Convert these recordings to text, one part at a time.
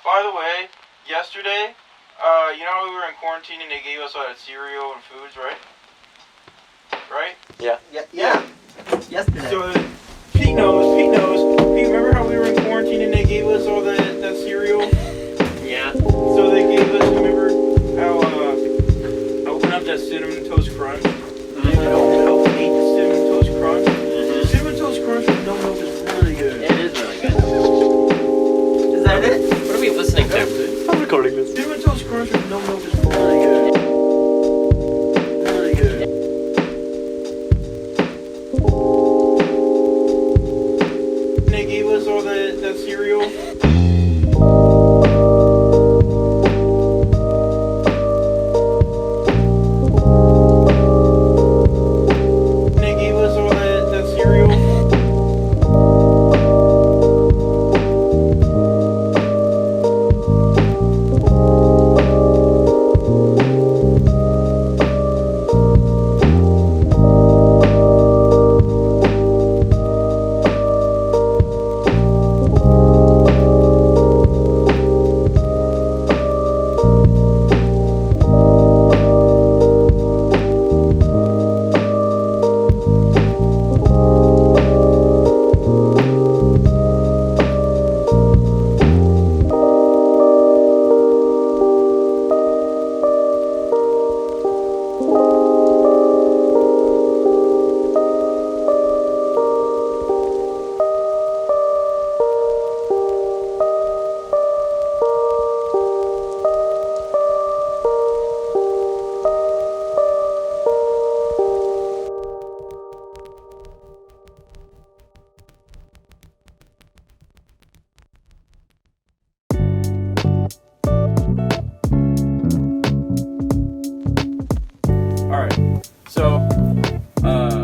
By the way, yesterday, you know how we were in quarantine and they gave us all that cereal and foods, right? Right? Yeah. Yeah. Yesterday. So, Pete knows. Pete, remember how we were in quarantine and they gave us all that cereal? Yeah. So they gave us, remember how, I opened up that Cinnamon Toast Crunch? And I opened it up and ate the Cinnamon Toast Crunch. The Cinnamon Toast Crunch with no milk is really good. It is really good. Is that it? What are we listening to? I'm recording this. Cinnamon Toast Crunch with no milk is really good. Really good. And they gave us all that cereal.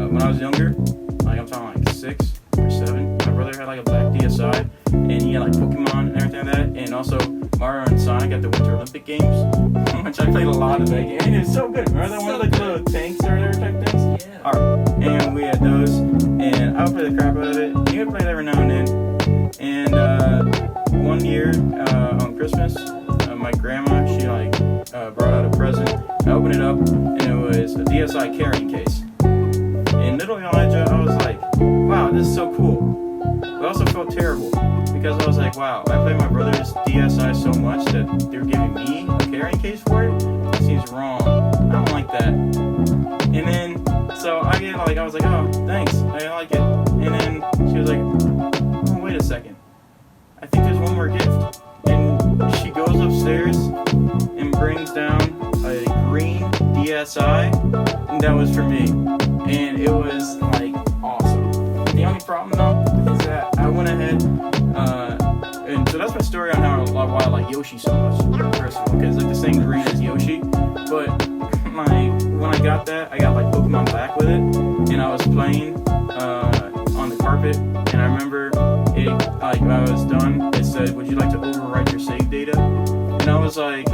When I was younger, like I'm talking like 6 or 7, my brother had like a black DSi, and he had like Pokemon and everything like that, and also Mario and Sonic at the Winter Olympic Games, which I played a lot of that game, and it was so good. Remember that one of the little tanks or whatever type things? Yeah. Alright, and we had those, and I would play the crap out of it. He would play it every now and then, and one year on Christmas, my grandma, she like brought out a present. I opened it up, and it was a DSi carrying case. And literally on that job, I was like, wow, this is so cool. But I also felt terrible because I was like, wow, I played my brother's DSi so much that they're giving me a carrying case for it. That seems wrong. I don't like that. And then, so I was like, oh, thanks, I like it. And then she was like, oh, wait a second. I think there's one more gift. And she goes upstairs and brings down a green DSi, and that was for me. And it was like awesome. The only problem though is that I went ahead, and so that's my story on why I like Yoshi so much. First of all, because it's like the same green as Yoshi. But when I got that, I got like Pokemon Black with it, and I was playing on the carpet, and I remember it like when I was done, it said, "Would you like to overwrite your save data?" And I was like,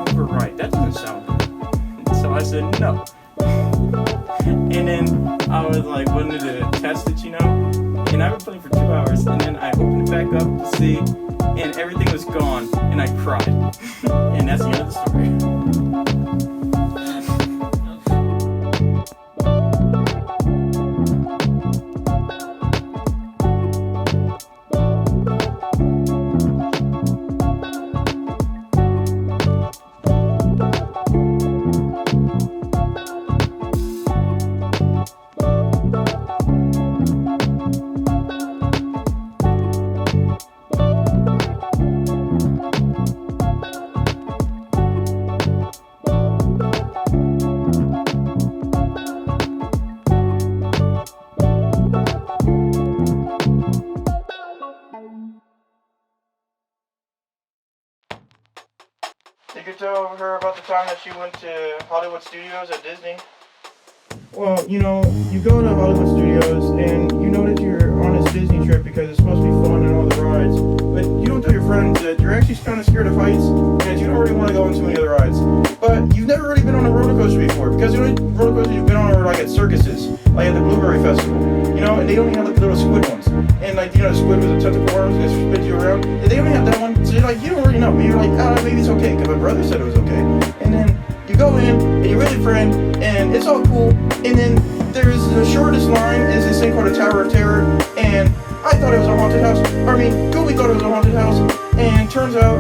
overwrite? That doesn't sound good. So I said no. And then I was like, wanted to test it, and I've been playing for 2 hours, and then I opened it back up to see, and everything was gone, and I cried. And that's the end of the story. You could tell her about the time that she went to Hollywood Studios at Disney. Well, you go to Hollywood Studios and you know that you're on this Disney trip because it's supposed to be fun and all the rides, but you don't tell your friends that you're actually kind of scared of heights and you don't really want to go on too many other rides. But you've never really been on a roller coaster before because the only roller coasters you've been on are like at circuses, like at the Blueberry Festival, and they only have like the little squid ones. And the squid with the tentacle arms that spin you around. They only clean up. And you're like, maybe it's okay, because my brother said it was okay. And then you go in, and you're with your friend, and it's all cool. And then there's the shortest line is this thing called a Tower of Terror. And I thought it was a haunted house. Gooey thought it was a haunted house. And turns out,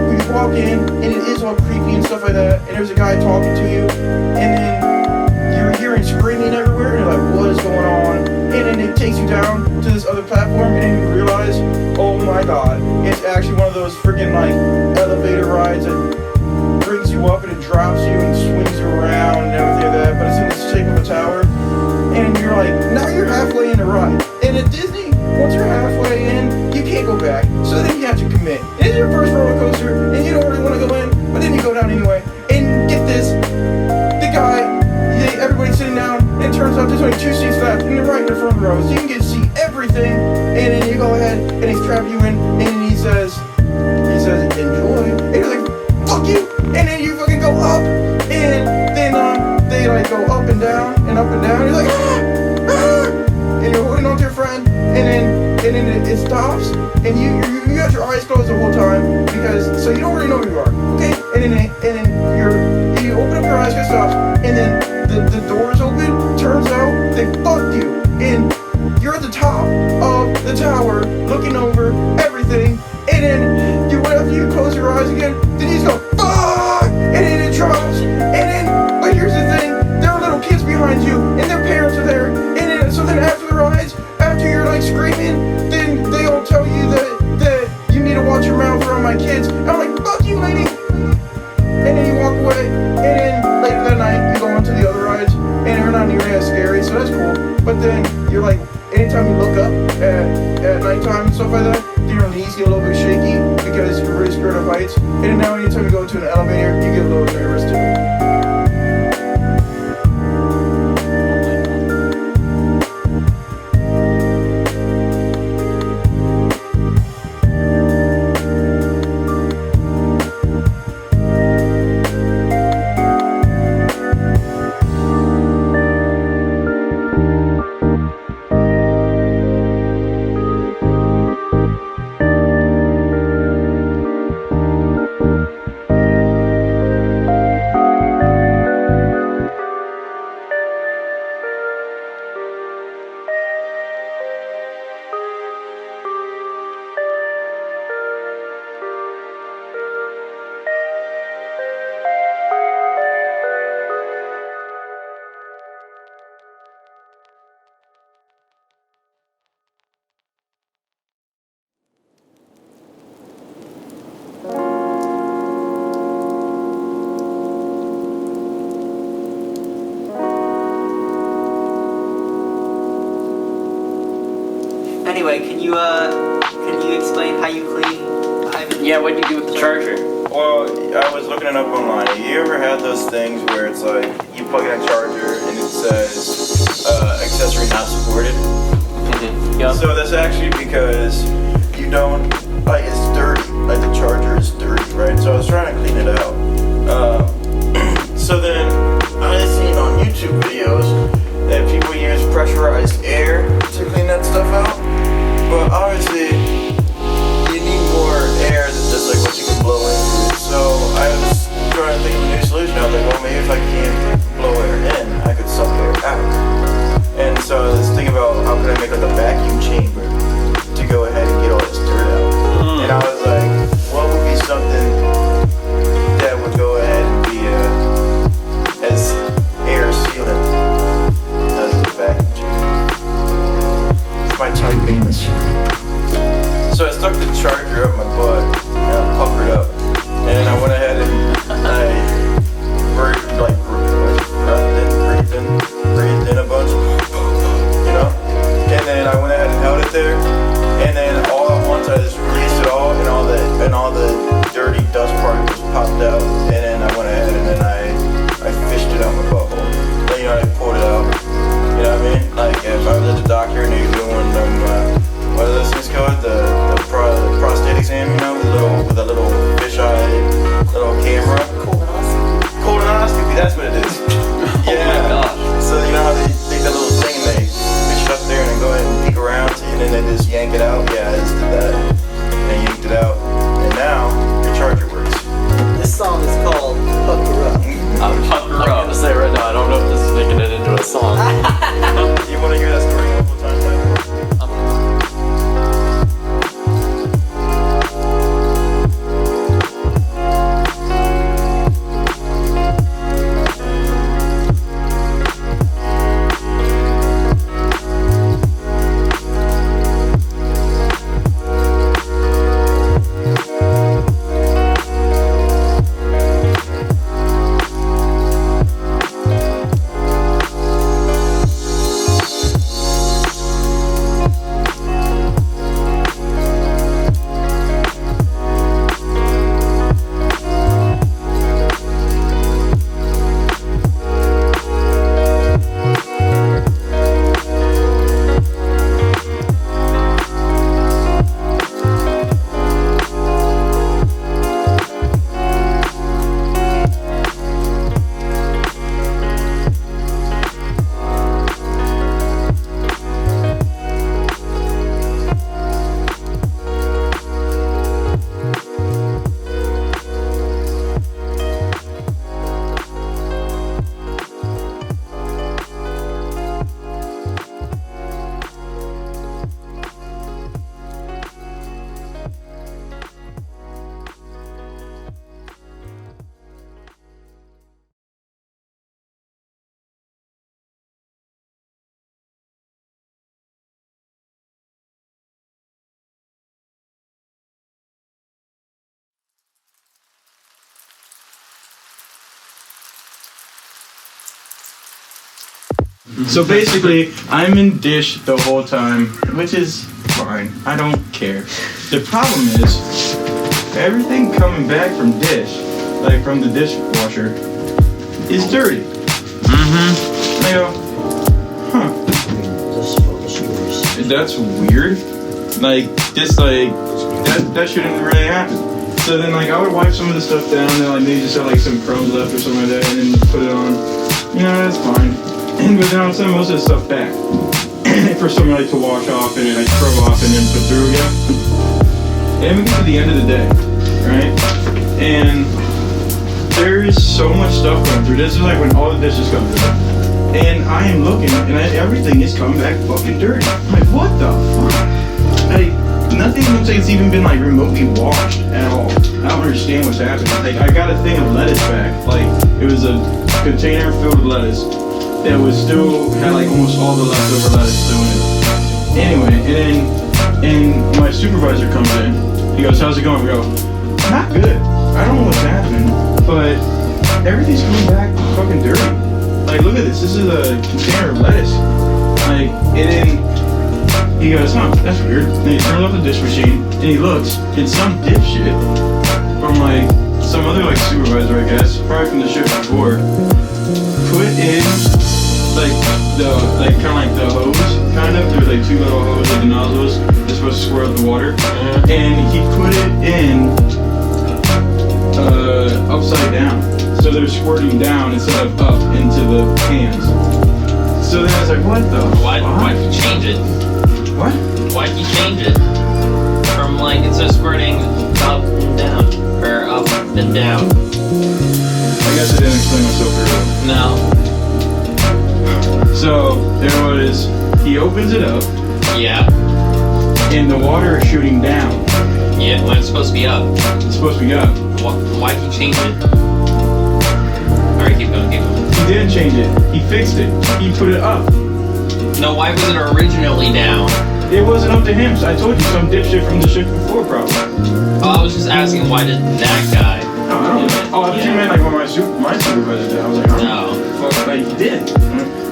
we walk in, and it is all creepy and stuff like that. And there's a guy talking to you. And then you're hearing screaming everywhere. And you're like, what is going on? And then it takes you down to this other platform. And then you realize, oh my god, it's actually one of those freaking like elevator rides that brings you up and it drops you and swings you around and everything like that, but it's in the shape of a tower. And you're like, now you're halfway in the ride. And at Disney, once you're halfway in, you can't go back. So then you have to commit. It's your first roller coaster, and you don't really want to go in, but then you go down anyway. And get this, the guy, everybody's sitting down, and it turns out there's only 2 seats left, and they're right in the front row, so you can get to see everything. And then you go ahead, and he's trapping you in, and he says, enjoy. And you're like, fuck you. And then you fucking go up, and then they like go up and down, and up and down. And you're like, and you're holding on to your friend, and then it stops, and you got your eyes closed the whole time because so you don't really know who you are. Okay, and then you open up your eyes, it stops, and then the doors open. Turns out they fucked you, and you're at the top of the tower, looking over everything, and then after you close your eyes again, then you just go, fuck! And then it drops, and then, but here's the thing, there are little kids behind you, and their parents are there, and then, so then after the rides, after you're like screaming, then they all tell you that you need to watch your mouth around my kids. And I'm like, fuck you, lady! And then you walk away, and then later that night, you go on to the other rides, and they're not nearly as scary, so that's cool. But then, you're like, anytime you look up at nighttime and stuff like that, your knees get a little bit shaky because you're really scared of heights. And then now anytime you go into an elevator, you get a little nervous too. Anyway, can you explain how you clean? Yeah, what'd you do with the charger? Well, I was looking it up online. You ever had those things where it's like you plug in a charger and it says accessory not supported? Mm-hmm. Yep. So that's actually because you don't, like, it's dirty. Like the charger is dirty, right? So I was trying to clean it out. So then I seen on YouTube videos that people use pressurized air to clean that stuff out. But obviously, you need more air than just like what you can blow into. So I was trying to think of a new solution. I was like, well, maybe if I can't blow air in, I could suck air out. And so I was thinking about how could I make like a vacuum chamber to go ahead and get all this dirt out. And I was like, what would be something that would go ahead and be as air sealing as a vacuum chamber? It's my type penis. So I stuck the charger up my butt and I puckered up. And then I went ahead and I breathed in a bunch, you know? And then I went ahead and held it there. And then all at once I just released it all and all the dirty dust particles popped out. And then I went ahead and then I fished it out my butthole. Then, you know, I pulled it out. You know what I mean? Like if I was at the doctor and he was doing them, what are those things called? The prostate exam. So basically, I'm in dish the whole time, which is fine. I don't care. The problem is, everything coming back from dish, like from the dishwasher, is dirty. I go, huh. That's weird. Like, this, like, that shouldn't really happen. So then, like, I would wipe some of the stuff down, and like maybe just have like some crumbs left or something like that, and then put it on. You know, that's fine. But then I'll send most of the stuff back for somebody to wash off and then I scrub off and then put through again. And we get to the end of the day, right? And there is so much stuff going through. This is like when all the dishes come through. And I am looking and everything is coming back fucking dirty. I'm like, what the fuck? Like, nothing looks like it's even been like remotely washed at all. I don't understand what's happening. Like, I got a thing of lettuce back. Like, it was a container filled with lettuce that was still had like almost all the leftover lettuce still in it. Anyway, and my supervisor comes in. He goes, "How's it going?" We go, "Not good. I don't know what's happening, but everything's coming back fucking dirty. Like, look at this. This is a container of lettuce. Like, and then he goes, huh, that's weird." And he turns off the dish machine and he looks, and some dipshit from like some other like supervisor, I guess, probably from the shift before, put in like kind of like the hose, kind of. There's like two little hoses, like the nozzles. They're supposed to squirt up the water, and he put it in upside down, so they're squirting down instead of up into the cans. So then I was like, what the? Why'd you change it? What? Why'd you change it? From like instead of squirting up and down, or up and down. I guess I didn't explain myself very well. No. So there was, he opens it up, Yeah. and the water is shooting down. Yeah, when it's supposed to be up. It's supposed to be up. Why'd you change it? Alright, keep going. He didn't change it. He fixed it. He put it up. No, why was it originally down? It wasn't up to him. So I told you, some dipshit from the shift before probably. Oh, I was just asking, why did that guy? No, I don't know. Oh, I thought you meant like when my supervisor did. I was like, oh, No. fuck, like he did.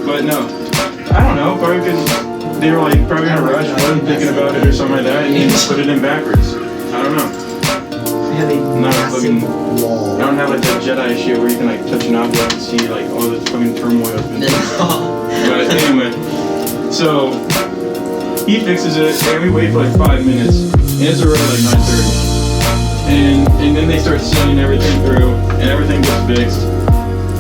But no, I don't know. Probably because they were like probably in a rush, wasn't thinking about it or something like that, and he just put it in backwards. I don't know. Not fucking. I don't have like that Jedi shit where you can like touch an object and see like all the fucking turmoil. But anyway, so he fixes it, and we wait for like 5 minutes, and it's already like 9:30. And then they start sending everything through, and everything gets fixed.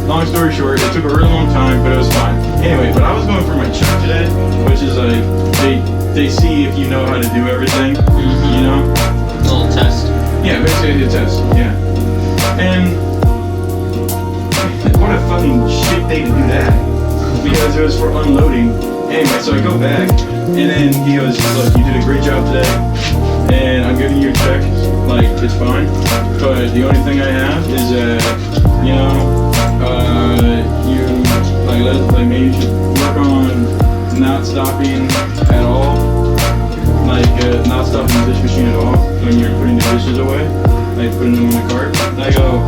Long story short, it took a really long time, but it was fine. Anyway, but I was going for my check today, which is like they see if you know how to do everything, you know. A little test. Yeah, basically a test. Yeah. And what a fucking shit day to do that, because it was for unloading. Anyway, so I go back, and then he goes, "Look, you did a great job today, and I'm giving you a check. Like, it's fine, but the only thing I have is you know, you like maybe you should work on not stopping at all, like not stopping the dish machine at all when you're putting the dishes away, like putting them in the cart." And I go,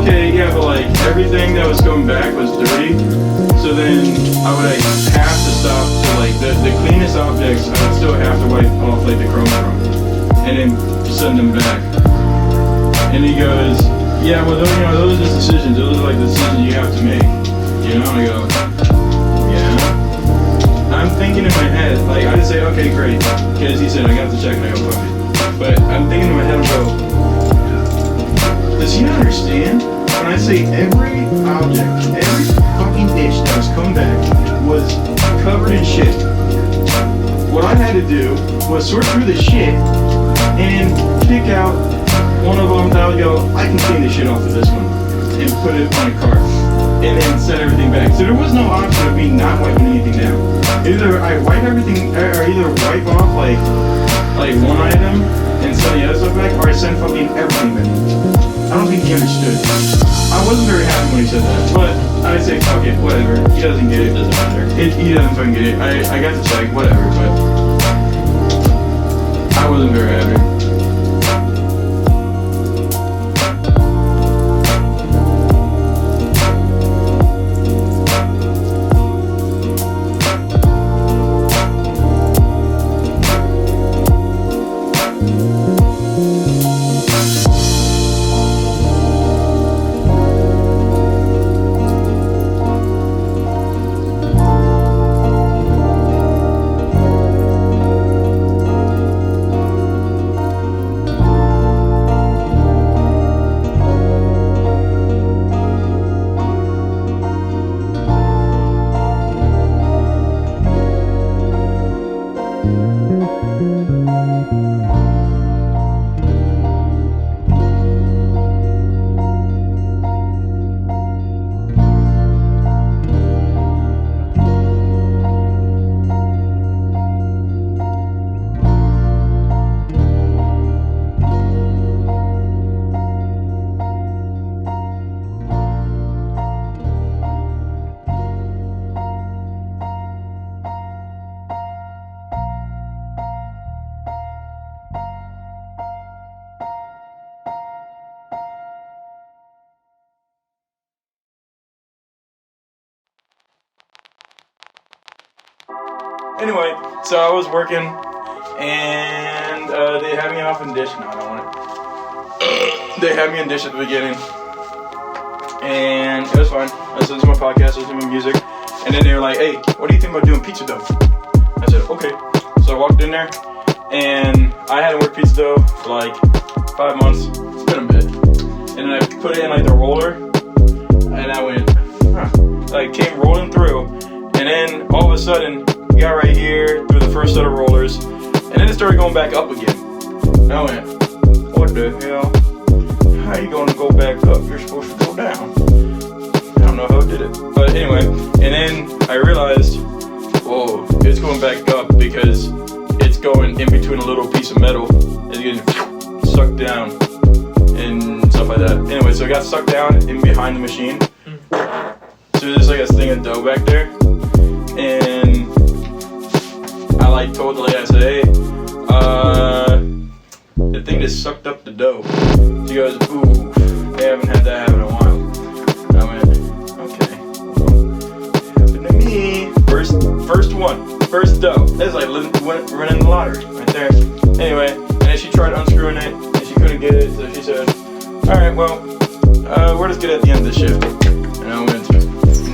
"Okay, yeah, but like everything that was coming back was dirty, so then I would like have to stop to like the cleanest objects I would still have to wipe off like the crumbs from, and then send them back." And he goes, "Yeah, well, those, you know, those are just decisions. Those are like the decisions you have to make." You know, I go, "Yeah." I'm thinking in my head, like, I just say, "Okay, great," because he said, "I got the check," and I go, "Fuck it." But I'm thinking in my head, I go, does he not understand? When I say every object, every fucking dish that was coming back was covered in shit. What I had to do was sort through the shit and pick out one of them that I would go, "I can clean the shit off of this one," and put it on a cart, and then set everything back. So there was no option of me not wiping anything down. Either I wipe everything, or either wipe off like one item and send the other stuff back, or I send fucking everything back. I don't think he understood. I wasn't very happy when he said that, but I say, fuck it, whatever. He doesn't get it. Doesn't matter. He doesn't fucking get it. I got the check, whatever, but I wasn't very happy. Anyway, so I was working, and they had me off in dish. No, I don't want it. They had me in dish at the beginning, and it was fine. I listened to my podcast, listened to my music, and then they were like, "Hey, what do you think about doing pizza dough?" I said, "Okay." So I walked in there, and I hadn't worked pizza dough for like 5 months. It's been a bit, and then I put it in like the roller, and I went, huh. Like came rolling through, and then all of a sudden, got right here through the first set of rollers, and then it started going back up again. And I went, what the hell? How are you gonna go back up? You're supposed to go down. I don't know how I did it. But anyway, and then I realized, whoa, it's going back up because it's going in between a little piece of metal. It's getting sucked down and stuff like that. Anyway, so it got sucked down in behind the machine. So there's like a thing of dough back there. And I like told the lady, I said, hey, the thing just sucked up the dough. She goes, ooh, they haven't had that happen in a while. And I went, okay, happened to me. First dough. That's like running the lottery right there. Anyway, and then she tried unscrewing it, and she couldn't get it, so she said, all right, well, we're just good at the end of the shift. And I went,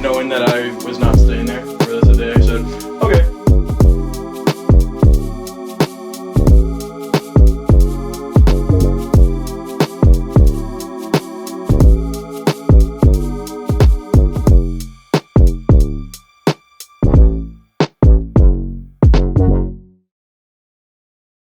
knowing that I was not